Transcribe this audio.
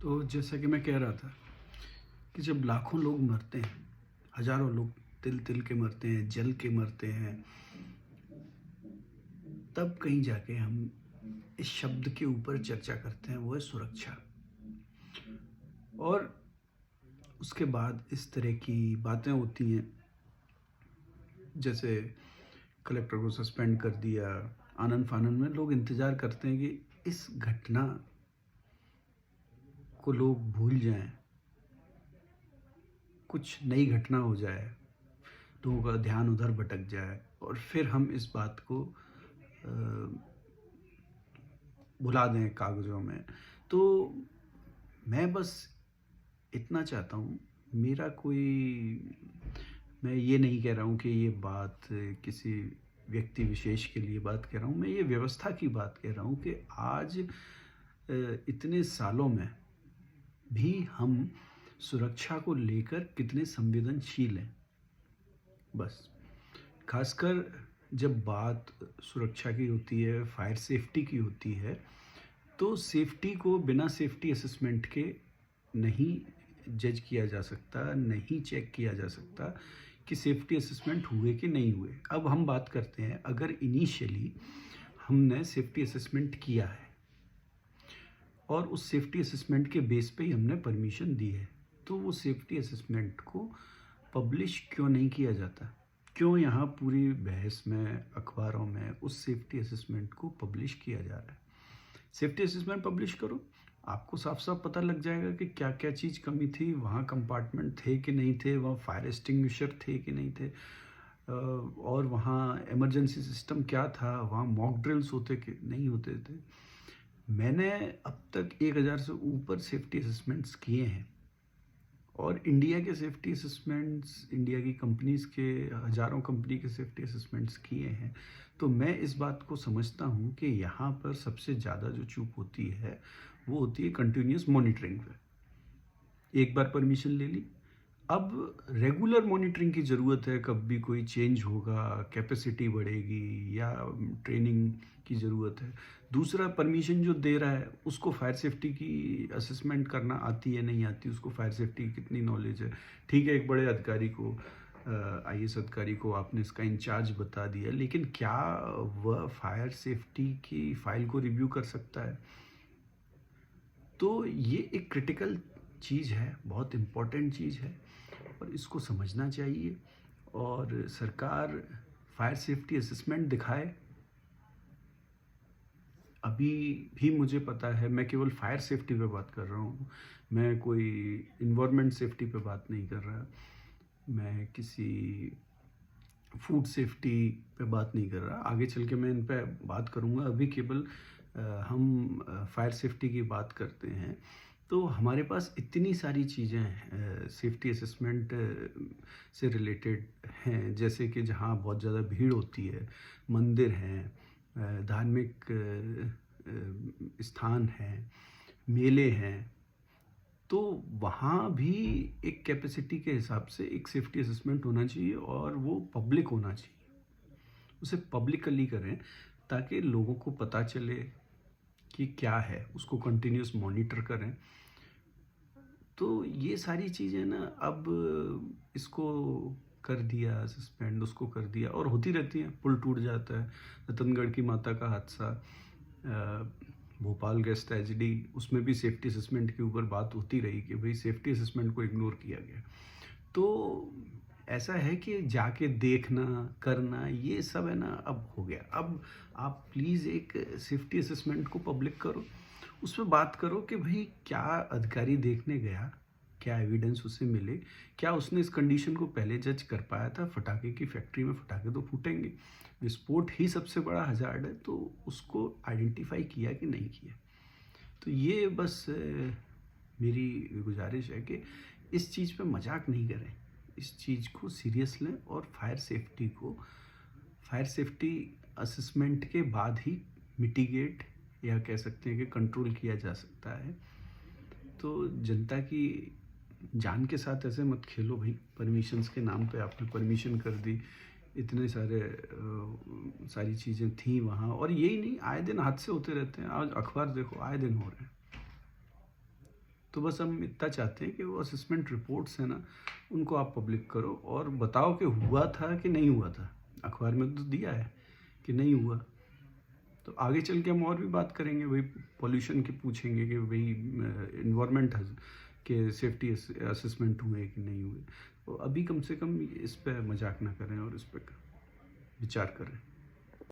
तो जैसा कि मैं कह रहा था कि जब लाखों लोग मरते हैं, हज़ारों लोग तिल-तिल के मरते हैं, जल के मरते हैं, तब कहीं जाके हम इस शब्द के ऊपर चर्चा करते हैं, वो है सुरक्षा। और उसके बाद इस तरह की बातें होती हैं, जैसे कलेक्टर को सस्पेंड कर दिया, आनन-फानन में लोग इंतज़ार करते हैं कि इस घटना को लोग भूल जाएँ, कुछ नई घटना हो जाए, लोगों का ध्यान उधर भटक जाए और फिर हम इस बात को भुला दें कागज़ों में। तो मैं बस इतना चाहता हूँ, मेरा कोई मैं ये नहीं कह रहा हूँ कि ये बात किसी व्यक्ति विशेष के लिए बात कह रहा हूँ, मैं ये व्यवस्था की बात कह रहा हूँ कि आज इतने सालों में भी हम सुरक्षा को लेकर कितने संवेदनशील हैं। बस, खासकर जब बात सुरक्षा की होती है, फायर सेफ्टी की होती है, तो सेफ्टी को बिना सेफ्टी असेसमेंट के नहीं जज किया जा सकता, नहीं चेक किया जा सकता कि सेफ्टी असेसमेंट हुए कि नहीं हुए। अब हम बात करते हैं, अगर इनिशियली हमने सेफ्टी असेसमेंट किया है और उस सेफ्टी असेसमेंट के बेस पे ही हमने परमिशन दी है, तो वो सेफ्टी असेसमेंट को पब्लिश क्यों नहीं किया जाता? क्यों यहाँ पूरी बहस में, अखबारों में उस सेफ्टी असेसमेंट को पब्लिश किया जा रहा है? सेफ्टी असेसमेंट पब्लिश करो, आपको साफ-साफ पता लग जाएगा कि क्या-क्या चीज़ कमी थी, वहाँ कंपार्टमेंट थे कि नहीं थे, वहाँ फायर एक्सटिंग्विशर थे कि नहीं थे, और वहाँ इमरजेंसी सिस्टम क्या था, वहाँ मॉक ड्रिल्स होते कि नहीं होते थे। मैंने अब तक 1000 से ऊपर सेफ्टी असेसमेंट्स किए हैं और इंडिया के सेफ्टी असेसमेंट्स, इंडिया की कंपनीज़ के हज़ारों कंपनी के सेफ्टी असेसमेंट्स किए हैं। तो मैं इस बात को समझता हूँ कि यहाँ पर सबसे ज़्यादा जो चूक होती है, वो होती है कंटिन्यूअस मॉनिटरिंग पे। एक बार परमिशन ले ली, अब रेगुलर मॉनिटरिंग की ज़रूरत है, कब भी कोई चेंज होगा, कैपेसिटी बढ़ेगी या ट्रेनिंग की ज़रूरत है। दूसरा, परमिशन जो दे रहा है, उसको फायर सेफ्टी की असेसमेंट करना आती है, नहीं आती, उसको फायर सेफ्टी की कितनी नॉलेज है। ठीक है, एक बड़े अधिकारी को, आईएएस अधिकारी को आपने इसका इंचार्ज बता दिया, लेकिन क्या वह फायर सेफ्टी की फ़ाइल को रिव्यू कर सकता है? तो ये एक क्रिटिकल चीज़ है, बहुत इम्पोर्टेंट चीज़ है और इसको समझना चाहिए और सरकार फायर सेफ्टी असेसमेंट दिखाए। अभी भी मुझे पता है, मैं केवल फायर सेफ्टी पे बात कर रहा हूँ, मैं कोई एनवायरनमेंट सेफ्टी पे बात नहीं कर रहा, मैं किसी फूड सेफ्टी पे बात नहीं कर रहा। आगे चल के मैं इन पे बात करूँगा, अभी केवल हम फायर सेफ्टी की बात करते हैं। तो हमारे पास इतनी सारी चीज़ें सेफ्टी असेसमेंट से रिलेटेड हैं, जैसे कि जहाँ बहुत ज़्यादा भीड़ होती है, मंदिर हैं, धार्मिक स्थान हैं, मेले हैं, तो वहाँ भी एक कैपेसिटी के हिसाब से एक सेफ्टी असेसमेंट होना चाहिए और वो पब्लिक होना चाहिए। उसे पब्लिकली करें ताकि लोगों को पता चले कि क्या है, उसको कंटिन्यूअस मॉनिटर करें। तो ये सारी चीज़ें ना, अब इसको कर दिया सस्पेंड, उसको कर दिया और होती रहती हैं, पुल टूट जाता है। रतनगढ़ की माता का हादसा, भोपाल गैस ट्रेजेडी, उसमें भी सेफ्टी असेसमेंट के ऊपर बात होती रही कि भाई सेफ्टी असेसमेंट को इग्नोर किया गया। तो ऐसा है कि जाके देखना, करना, ये सब है ना, अब हो गया। अब आप प्लीज़ एक सेफ्टी असेसमेंट को पब्लिक करो, उसमें बात करो कि भाई क्या अधिकारी देखने गया, क्या एविडेंस उसे मिले, क्या उसने इस कंडीशन को पहले जज कर पाया था। फटाके की फैक्ट्री में फटाके तो फूटेंगे, विस्फोट ही सबसे बड़ा हज़ार्ड है, तो उसको आइडेंटिफाई किया कि नहीं किया। तो ये बस मेरी गुजारिश है कि इस चीज़ पे मजाक नहीं करें, इस चीज़ को सीरियस लें और फायर सेफ्टी असेसमेंट के बाद ही मिटिगेट या कह सकते हैं कि कंट्रोल किया जा सकता है। तो जनता की जान के साथ ऐसे मत खेलो भाई, परमिशंस के नाम पे आपने परमिशन कर दी, इतने सारे सारी चीज़ें थी वहाँ, और यही नहीं, आए दिन हादसे होते रहते हैं। आज अखबार देखो, आए दिन हो रहे हैं। तो बस हम इतना चाहते हैं कि वो असेसमेंट रिपोर्ट्स हैं ना, उनको आप पब्लिक करो और बताओ कि हुआ था कि नहीं हुआ था। अखबार में तो दिया है कि नहीं हुआ, तो आगे चल के हम और भी बात करेंगे, वही पॉल्यूशन की पूछेंगे कि वही इन्वायरमेंट के सेफ्टी असेसमेंट हुए कि नहीं हुए। तो अभी कम से कम इस पे मजाक ना करें और इस पे विचार करें।